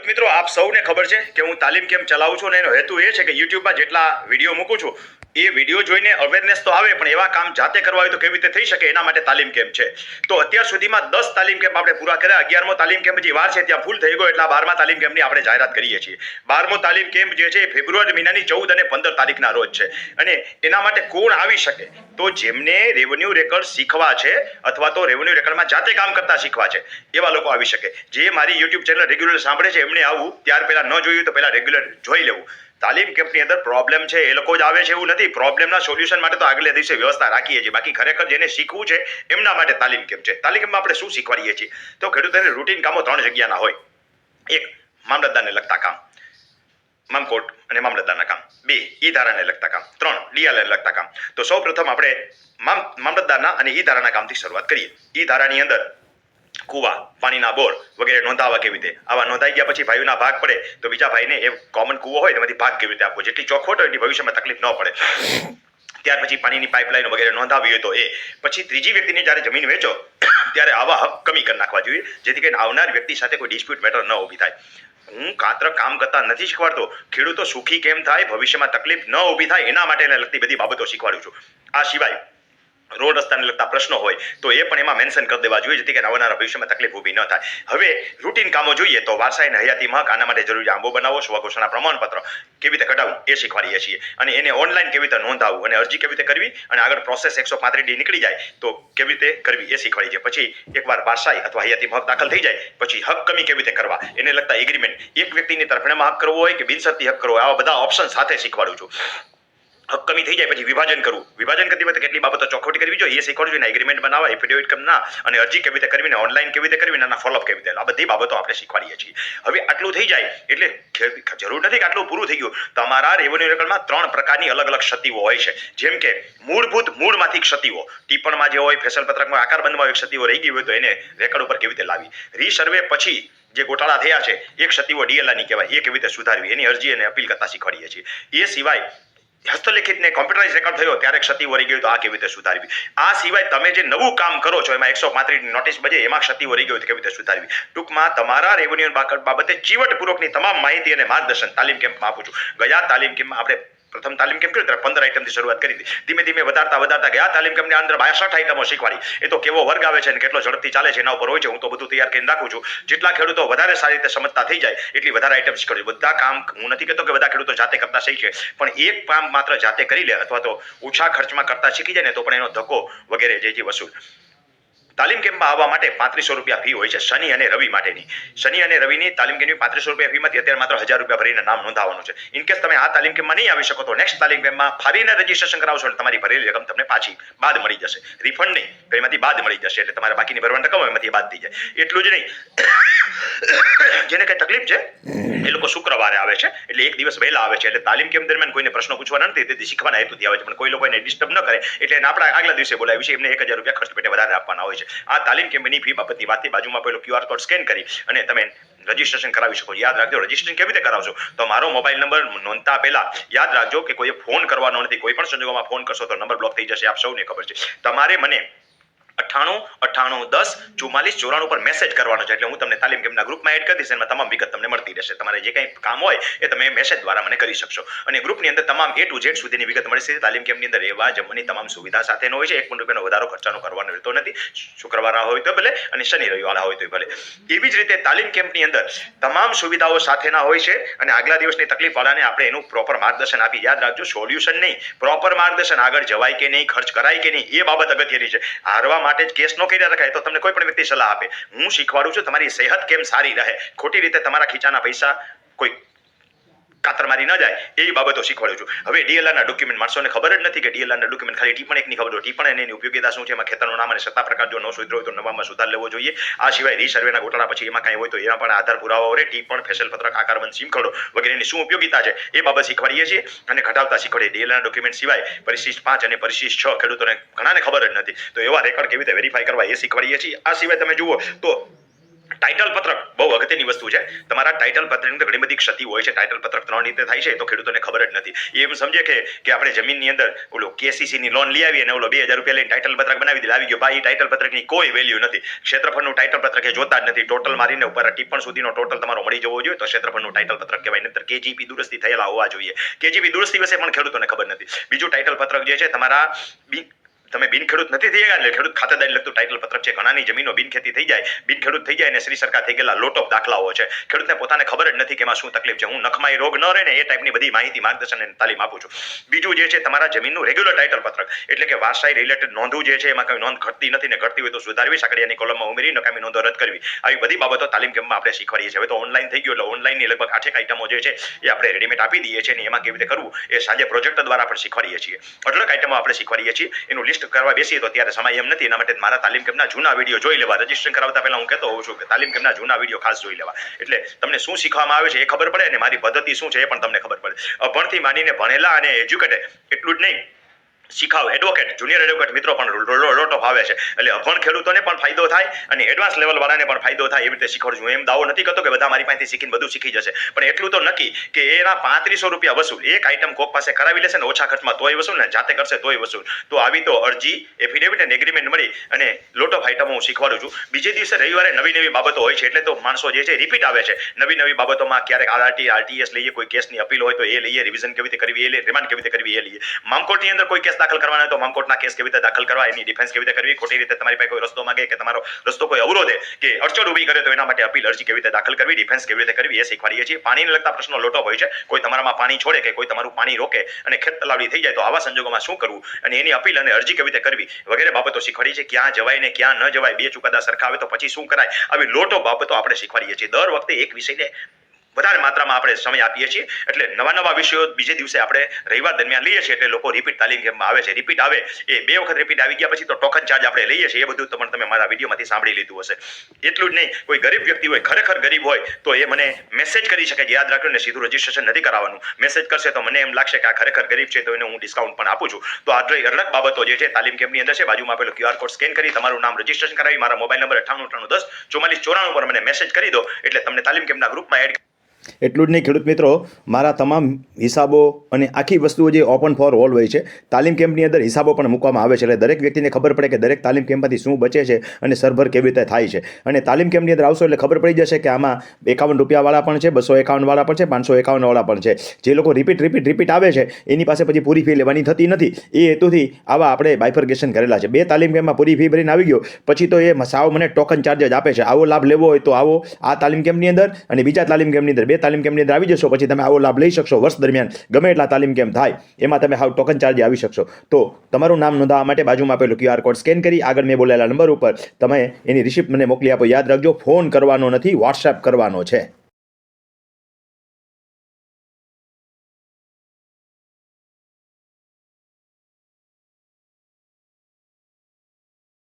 ખેડૂત મિત્રો, આપ સૌને ખબર છે કે હું તાલીમ કેમ્પ ચલાવું છું અને એનો હેતુ એ છે કે યુટ્યુબમાં જેટલા વિડીયો મૂકું છું એ વિડીયો જોઈને અવેરનેસ તો આવે, પણ એવા કામ જાતે કરવા હોય તો કેવી રીતે થઈ શકે એના માટે તાલીમ કેમ્પ છે. તો અત્યાર સુધીમાં 10 તાલીમ કેમ્પ આપણે પૂરા કર્યા. 11મો તાલીમ કેમ્પ જે વાર છે ત્યાં ફૂલ થઈ ગયો, એટલે 12મા તાલીમ કેમ્પની આપણે જાહેરાત કરીએ છીએ. 12મો તાલીમ કેમ્પ જે છે એ ફેબ્રુઆરી મહિનાની 14 અને 15 તારીખના રોજ છે. અને એના માટે કોણ આવી શકે? તો જેમને રેવન્યુ રેકર્ડ શીખવા છે અથવા તો રેવન્યુ રેકર્ડમાં જાતે કામ કરતા શીખવા છે એવા લોકો આવી શકે. જે મારી યુટ્યુબ ચેનલ રેગ્યુલર સાંભળે છે એમને આવું ત્યાર પહેલા ન જોયું તો પહેલા રેગ્યુલર જોઈ લેવું. તાલીમ કેમ્પની અંદર પ્રોબ્લેમ છે એ લોકો જ આવે છે એવું નથી. પ્રોબ્લેમના સોલ્યુશન માટે તો આગલે દિવસે વ્યવસ્થા રાખીએ છીએ. બાકી ખરેખર જેને શીખવું છે એમના માટે તાલીમ કેમ્પ છે. તાલીમ કેમ્પમાં આપણે શું શીખવાડીએ છીએ? તો ખેડૂતોને રૂટીન કામો 3 જગ્યાના હોય. 1, મામલતદારને લગતા કામ, મામકોટ અને મામલતદારના કામ. 2, ઈ ધારાને લગતા કામ. 3, ડીઆરને લગતા કામ. તો સૌપ્રથમ આપણે મામલતદારના અને ઈ ધારાના કામથી શરૂઆત કરીએ. ઈ ધારાની અંદર કુવા, પાણીના બોર વગેરે નોંધાવા કેવી રીતે, આવા નોંધાઈ ગયા પછી ભાઈઓના ભાગ પડે તો બીજા ભાઈને એ કોમન કુવો હોય એમાંથી ભાગ કેવી રીતે આપવો, જેટલી ચોખવટ હોય એટલી ભવિષ્યમાં તકલીફ ન પડે. ત્યાર પછી પાણીની પાઇપલાઇન વગેરે નોંધાવી હોય તો એ પછી ત્રીજી વ્યક્તિને જ્યારે જમીન વેચો ત્યારે આવા હક કમી કરી નાખવા જોઈએ, જેથી કરીને આવનાર વ્યક્તિ સાથે કોઈ ડિસ્પ્યુટ મેટર ન ઊભી થાય. હું કાત્ર કામ કરતા નથી શીખવાડતો, ખેડૂતો સુખી કેમ થાય, ભવિષ્યમાં તકલીફ ન ઊભી થાય એના માટે લગતી બધી બાબતો શીખવાડું છું. આ સિવાય રોડ રસ્તાને લગતા પ્રશ્નો હોય તો એ પણ એમાં મેન્શન કરી દેવા જોઈએ, જેથી કરીને આવનારા ભવિષ્યમાં તકલીફ ઊભી ન થાય. હવે રૂટીન કામો જોઈએ તો વારસાઈ અને હયાતી હક, આના માટે જરૂરી આંબો બનાવો, સ્વઘોષણા પ્રમાણપત્ર કેવી રીતે કઢાવવું એ શીખવાડીએ છીએ. અને એને ઓનલાઈન કેવી રીતે નોંધાવવું અને અરજી કેવી રીતે કરવી અને આગળ પ્રોસેસ 135D નીકળી જાય તો કેવી રીતે કરવી એ શીખવાડીએ છીએ. પછી એકવાર વારસાઈ અથવા હયાતી હક દાખલ થઈ જાય પછી હક કમી કેવી રીતે કરવા, એને લગતા એગ્રીમેન્ટ, એક વ્યક્તિની તરફેણમાં હક કરવો હોય કે બિનશરતી હક કરવો હોય, આવા બધા ઓપ્શન સાથે શીખવાડું છું. હક કમી થઈ જાય પછી વિભાજન કરવું, વિભાજન કરતી વખતે કેટલી બાબતો ચોખવટ કરવી જોઈએ એ શીખવાડું છું. એગ્રીમેન્ટ બનાવવા, એફિડેવિટ કરના અને અરજી કેવી રીતે કરવી, ઓનલાઈન કેવી રીતે કરવી, આના ફોલોઅપ કેવી રીતે, આ બધી બાબતો આપણે શીખવાડીએ છીએ. હવે આટલું થઈ જાય એટલે જરૂર નથી કે આટલું પૂરું થઈ ગયું. તમારા રેવન્યુ રેકર્ડમાં 3 પ્રકારની અલગ અલગ ક્ષતિઓ હોય છે. જેમ કે મૂળમાંથી ક્ષતિઓ, ટિપ્પણમાં જે હોય, ફેસલ પત્રકમાં આકારબંધમાં એક ક્ષતિઓ રહી ગઈ હોય તો એને રેકર્ડ ઉપર કેવી રીતે લાવી, રીસર્વે પછી જે ગોટાળા થયા છે એ ક્ષતિઓ ડીએલઆરની કહેવાય, એ કેવી રીતે સુધારવી, એની અરજી અને અપીલ કરતા શીખવાડીએ છીએ. એ સિવાય હસ્તલિખિત ને કોમ્પ્યુટરાઇઝ રેકોર્ડ થયો ત્યારે ક્ષતિ વળી ગઈ તો આ કેવી રીતે સુધારવી. આ સિવાય તમે જે નવું કામ કરો છો એમાં 135 નોટિસ બજે એમાં ક્ષતિ વળી ગઈ તો કેવી રીતે સુધારવી. ટૂંકમાં તમારા રેવન્યુ બાબતે ચીવટપૂર્વકની તમામ માહિતી અને માર્ગદર્શન તાલીમ કેમ્પમાં આપું છું. ગયા તાલીમ કેમ્પમાં આપણે પ્રથમ તાલીમ કેમ્પ કર્યો ત્યારે 15 આઈટમથી શરૂઆત કરી હતી. ધીમે ધીમે વધારતા ગયા તાલીમ કેમ્પની અંદર 62 આઈટમો શીખવાડી. એ તો કેવો વર્ગ આવે છે અને કેટલો ઝડપથી ચાલે છે એના ઉપર હોય છે. હું તો બધું તૈયાર કરીને રાખું છું. જેટલા ખેડૂતો વધારે સારી રીતે સમજતા થઈ જાય એટલી વધારે આઈટમ શીખવાડી. બધા કામ હું નથી કહેતો કે બધા ખેડૂતો જાતે કરતા શીખે, પણ એક કામ માત્ર જાતે કરી લે અથવા તો ઓછા ખર્ચમાં કરતા શીખી જાય ને તો પણ એનો ધક્કો વગેરે જે વસૂલ. તાલીમ કેમ્પમાં આવવા માટે 3500 રૂપિયા ફી હોય છે શનિ અને રવિ માટેની. શનિ અને રવિની તાલીમ કેમ્પની 3500 રૂપિયા ફીમાંથી અત્યારે માત્ર 1000 રૂપિયા ભરીને નામ નોંધાવવાનું છે. ઇનકેસ તમે આ તાલીમ કેમ્પમાં નહીં આવી શકો તો નેક્સ્ટ તાલીમ કેમ્પમાં ફરીને રજીસ્ટ્રેશન કરાવશો એટલે તમારી ભરેલી રકમ તમને પાછી બાદ મળી જશે. રિફંડ નહીં, એમાંથી બાદ મળી જશે. એટલે તમારે બાકીની ભરવાની રકમ એમાંથી બાદ થઈ જાય. એટલું જ નહીં, જેને કઈ તકલીફ છે એ લોકો શુક્રવારે આવે છે એટલે એક દિવસ વહેલા આવે છે. એટલે તાલીમ કેમ્પ દરમિયાન કોઈને પ્રશ્નો પૂછવાના નથી, તેથી શીખવાના હેતુથી આવે છે. પણ કોઈ લોકો એને ડિસ્ટર્બ ન કરે એટલે આપણે આગલા દિવસે બોલાવી છે. એમને 1000 રૂપિયા ખર્ચ પેટે વધારે આપવાના હોય છે. આ તાલીમ કેમ્પની ફી બાબતની વાતની બાજુમાં પેલો QR કોડ સ્કેન કરી અને તમે રજીસ્ટ્રેશન કરાવી શકો. યાદ રાખજો, રજીસ્ટ્રેશન કેવી રીતે કરાવશો તો મારો મોબાઈલ નંબર નોંધતા પહેલા યાદ રાખજો કે કોઈએ ફોન કરવાનો નથી. કોઈ પણ સંજોગોમાં ફોન કરશો તો નંબર બ્લોક થઈ જશે, આપ સૌને ખબર છે. તમારે મને 98 10 44 94 પર મેસેજ કરવાનો છે એટલે હું તમને તાલીમ કેમ્પના ગ્રુપમાં એડ કરી દઈશ. એમાં તમામ વિગત તમને મળતી રહેશે. તમારે જે કંઈ કામ હોય એ તમે મેસેજ દ્વારા મને કરી શકશો. અને ગ્રુપની અંદર તમામ A to Z સુધીની વિગત મળશે. તાલીમ કેમ્પની અંદર રહેવા જમવાની તમામ સુવિધા સાથેનો હોય છે. 1 રૂપિયાનો વધારો ખર્ચાનો કરવાનો રહેતો નથી. શુક્રવાર હોય તો ભલે અને શનિ રવિવાર હોય તો ભલે. એવી જ રીતે તાલીમ કેમ્પની અંદર તમામ સુવિધાઓ સાથેના હોય છે અને આગલા દિવસની તકલીફ વાળાને આપણે એનું પ્રોપર માર્ગદર્શન આપી. યાદ રાખજો, સોલ્યુશન નહીં, પ્રોપર માર્ગદર્શન. આગળ જવાય કે નહીં, ખર્ચ કરાય કે નહીં, એ બાબત અગત્યની છે. હારવા માટે જ કેસ ન કર્યા રખાય તો તમને કોઈ પણ વ્યક્તિ સલાહ આપે. હું શીખવાડું છું તમારી સેહત કેમ સારી રહે, ખોટી રીતે તમારા ખીચાના પૈસા કોઈ કાતર મારી ન જાય એવી બાબતો શીખવાડું છું. હવે ડીએલઆરના ડોક્યુમેન્ટ માણસોને ખબર જ નથી કે ડીએલઆરના ડોક્યુમેન્ટ ખાલી ટીપણ એકની ખબર હોય. ટીપણ અને એની ઉપયોગિતા શું છે, એમાં ખેતરનું નામ અને સત્તા પ્રકાર જો ન સુધરો હોય તો નવામાં સુધાર લેવો જોઈએ. આ સિવાય રીસર્વેના ગોટાળા પછી એમાં કાંઈ હોય તો એના પણ આધાર પુરાવા રહે. ટીપણ, ફેસલ પત્રક, આકારબંધ, સિમ ખડો વગેરેની શું ઉપયોગિતા છે એ બાબત શીખવાડીએ છીએ અને ઘટાડતા શીખવાડીએ. ડીએલઆરના ડોક્યુમેન્ટ સિવાય પરિશિષ્ટ 5 અને પરિશિષ્ટ 6 ખેડૂતોને ઘણાને ખબર જ નથી, તો એવા રેકોર્ડ કેવી રીતે વેરીફાઈ કરવા એ શીખવાડીએ છીએ. આ સિવાય તમે જુઓ તો ટાઇટલ પત્રક બહુ અગત્યની વસ્તુ છે. તમારા ટાઇટલ પત્રકની અંદર ઘણી બધી ક્ષતિ હોય છે. ટાઇટલ પત્રક 3 રીતે થાય છે તો ખેડૂતોને ખબર જ નથી. એ એમ સમજે કે આપણે જમીનની અંદર ઓલો KCC ની લોન લઈ આવીએ અને ઓલો 2000 રૂપિયા લઈને ટાઇટલ પત્રક બનાવી દે, આવી ગયો. ભાઈ ટાઇટલ પત્રકની કોઈ વેલ્યુ નથી. ક્ષેત્રફળનું ટાઇટલ પત્રક એ જોતા જ નથી. ટોટલ મારીને ઉપર ટિપ્પણ સુધીનો ટોટલ તમારો મળી જવો જોઈએ તો ક્ષેત્રફળનું ટાઇટલ પત્રક કહેવાય. નહીંતર KGP દુરસ્તી થયેલા હોવા જોઈએ. KGP દુરસ્તી વિશે પણ ખેડૂતોને ખબર નથી. બીજું ટાઇટલ પત્રક જે છે તમારા તમે બિન ખેડૂત નથી થઈ ગયા એટલે ખેડૂત ખાતેદારી લગતું ટાઇટલ પત્રક છે. ઘણાની જમીનો બિન ખેતી થઈ જાય, બિન ખેડૂત થઈ જાય અને શ્રી સરકાર થઈ ગયેલા લોટ ઓફ દાખલાઓ છે. ખેડૂતને પોતાને ખબર જ નથી કે એમાં શું તકલીફ છે. હું નખમાઈ રોગ ન રહે ને એ ટાઈપની બધી માહિતી, માર્ગદર્શન અને તાલીમ આપું છું. બીજું જે છે તમારા જમીનનું રેગ્યુલર ટાઇટલ પત્રક એટલે કે વારસાઈ રિલેટેડ નોંધવું જે છે એમાં કોઈ નોંધ ઘટતી નથી ને ઘટતી હોય તો સુધારવી, સાકડિયાની કોલમમાં ઉમેરી નકામી નોંધો રદ કરવી. આવી બધી બાબતો તાલીમ કેમ્પમાં આપણે શીખવાડીએ છીએ. હવે તો ઓનલાઈન થઈ ગયું એટલે ઓનલાઈનની લગભગ 8 આઈટમો જે છે એ આપણે રેડીમેડ આપી દઈએ છીએ અને એમાં કેવી રીતે કરવું એ સાંજે પ્રોજેક્ટ દ્વારા પણ શીખવાડીએ છીએ. અઢળક આઈટમો આપણે શીખવાડીએ છીએ. એનું લિસ્ટ કરવા બેસીએ તો ત્યારે સમય એમ નથી. એના માટે મારા તાલીમ કેમ્પના જૂના વિડીયો જોઈ લેવા. રજીસ્ટ્રેશન કરાવતા પહેલા હું કહેતો હોઉં છું કે તાલીમ કેમ્પના જૂના વિડીયો ખાસ જોઈ લેવા. એટલે તમને શું શીખવામાં આવે છે એ ખબર પડે અને મારી પદ્ધતિ શું છે એ પણ તમને ખબર પડે. અભણથી માનીને ભણેલા અને એજ્યુકેટેડ એટલું જ નહીં, શીખાવ એડવોકેટ, જુનિયર એડવોકેટ મિત્રો પણ લોટ ઓફ આવે છે. એટલે અભણ ખેડૂતોને પણ ફાયદો થાય અને એડવાન્સ લેવલ વાળાને પણ ફાયદો થાય એવી રીતે શીખવાડું. એમ દાવો નથી કરતો કે બધા મારી પાસેથી શીખીને બધું શીખી જશે, પણ એટલું તો નક્કી કે એના 3500 રૂપિયા વસૂલ. એક આઈટમ કોક પાસે કરાવી લેશે ને ઓછા ખર્ચમાં તોય વસૂલ ને જાતે કરશે તોય વસૂલ. તો આવી તો અરજી, એફિડેવિટ અને એગ્રીમેન્ટ મળી અને લોટ ઓફ આઈટમો હું શીખવાડું છું. બીજે દિવસે રવિવારે નવી બાબતો હોય છે એટલે તો માણસો જે છે રિપીટ આવે છે. નવી બાબતોમાં ક્યારેક RRT, RTS લઈએ, કોઈ કેસની અપીલ હોય તો એ લઈએ, રિવિઝન કેવી રીતે કરવી એ લઈએ, રિમાન્ડ કેવી રીતે કરવી એ લઈએ. મામકોર્ટની અંદર કોઈ કેસ દાખલ કરવાના તો કોર્ટના કેસ કેવી રીતે દાખલ કરવા, એની ડિફેન્સ કેવી રીતે કરવી, ખોટી રીતે તમારી પાસે કોઈ રસ્તો માંગે કે તમારો રસ્તો કોઈ અવરોધે કે અડચણ ઊભી કરે તો એના માટે અપીલ અરજી કેવી રીતે દાખલ કરવી, ડિફેન્સ કેવી રીતે કરવી એ શીખવાડીએ છીએ. પાણીને લગતા પ્રશ્નો લોટો હોય છે. કોઈ તમારામાં પાણી છોડે કે કોઈ તમારું પાણી રોકે અને ખેત તલાવડી થઈ જાય તો આવા સંજોગોમાં શું કરવું અને એની અપીલ અને અરજી કેવી રીતે કરવી વગેરે બાબતો શીખવાડીએ છીએ. ક્યાં જવાય ને ક્યાં ન જવાય, બે ચુકાદા સરખા આવે તો પછી શું કરાય, આવી લોટો બાબતો આપણે શીખવાડીએ છીએ. દર વખતે એક વિષયને વધારે માત્રામાં આપણે સમય આપીએ છીએ એટલે નવા વિષયો બીજે દિવસે આપણે રવિવાર દરમિયાન લઈએ છીએ એટલે લોકો રિપીટ તાલીમ કેમ્પમાં આવે છે. રિપીટ આવે એ 2 વખત રિપીટ આવી ગયા પછી તો ટોકન ચાર્જ આપણે લઈએ છીએ. એ બધું તમે મારા વિડીયોમાંથી સાંભળી લીધું હશે. એટલું જ નહીં, કોઈ ગરીબ વ્યક્તિ હોય, ખરેખર ગરીબ હોય તો એ મને મેસેજ કરી શકે. યાદ રાખજો ને, સીધું રજીસ્ટ્રેશન નથી કરાવવાનું. મેસેજ કરશે તો મને એમ લાગશે કે આ ખરેખર ગરીબ છે તો એને હું ડિસ્કાઉન્ટ પણ આપું છું. તો આ અઢળક બાબતો જે છે તાલીમ કેમ્પની અંદર છે. બાજુમાં આપેલો QR કોડ સ્કેન કરી તમારું નામ રજીસ્ટ્રેશન કરાવી મારા મોબાઈલ નંબર 9893104494 પર મને મેસેજ કરી દો એટલે તમને તાલીમ કેમ્પના ગ્રુપમાં એડ. એટલું જ નહીં ખેડૂત મિત્રો, મારા તમામ હિસાબો અને આખી વસ્તુઓ જે ઓપન ફોર ઓલ હોય છે. તાલીમ કેમ્પની અંદર હિસાબો પણ મૂકવામાં આવે છે એટલે દરેક વ્યક્તિને ખબર પડે કે દરેક તાલીમ કેમ્પમાંથી શું બચે છે અને સરભર કેવી રીતે થાય છે. અને તાલીમ કેમ્પની અંદર આવશો એટલે ખબર પડી જશે કે આમાં 51 રૂપિયાવાળા પણ છે, 251 વાળા પણ છે, 551 વાળા પણ છે. જે લોકો રિપીટ આવે છે એની પાસે પછી પૂરી ફી લેવાની થતી નથી. એ હેતુથી આવા આપણે બાયફર્ગેશન કરેલા છે. 2 તાલીમ કેમ્પમાં પૂરી ફી ભરીને આવી ગયો પછી તો એ સાવ મને ટોકન ચાર્જ જ આપે છે. આવો લાભ લેવો હોય તો આવો આ તાલીમ કેમ્પની અંદર અને બીજા તાલીમ કેમ્પની અંદર. 2 તાલીમ કેમ્પની અંદર આવી જશો પછી તમે આવો લાભ લઈ શકશો. વર્ષ દરમિયાન ગમે એટલા તાલીમ કેમ્પ થાય એમાં તમે હાવ ટોકન ચાર્જ આવી શકશો. તો તમારું નામ નોંધાવવા માટે બાજુમાં આપેલું QR કોડ સ્કેન કરી આગળ મેં બોલેલા નંબર ઉપર તમે એની રિસિપ્ટ મને મોકલી આપો. યાદ રાખજો, ફોન કરવાનો નથી, WhatsApp કરવાનો છે.